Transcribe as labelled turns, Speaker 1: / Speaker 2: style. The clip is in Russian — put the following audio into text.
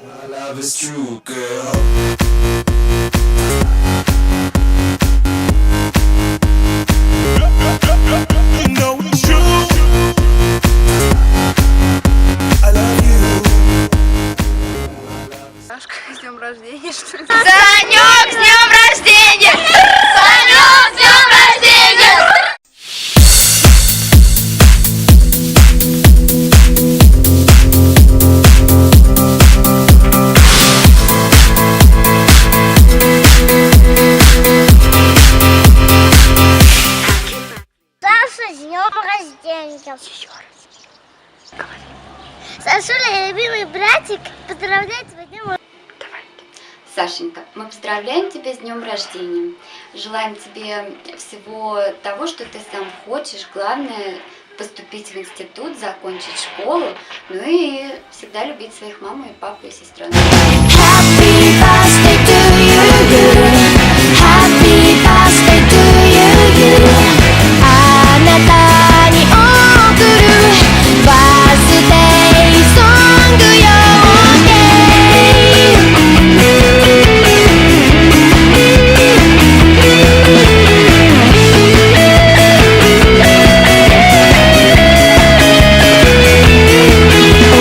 Speaker 1: My love is true, girl. You know it's true. I love you.
Speaker 2: Сашка, с днем рождения, что ли?
Speaker 3: Санек, с днем рождения! Санек, с днем рождения!
Speaker 4: Саша, с днем рождения! Еще раз. Говори. Сашуля, любимый братик, поздравляю тебя с днем рождения.
Speaker 3: Сашенька, мы поздравляем тебя с днем рождения. Желаем тебе всего того, что ты сам хочешь. Главное поступить в институт, закончить школу, ну и всегда любить своих маму и папу и сестру.
Speaker 5: Happy birthday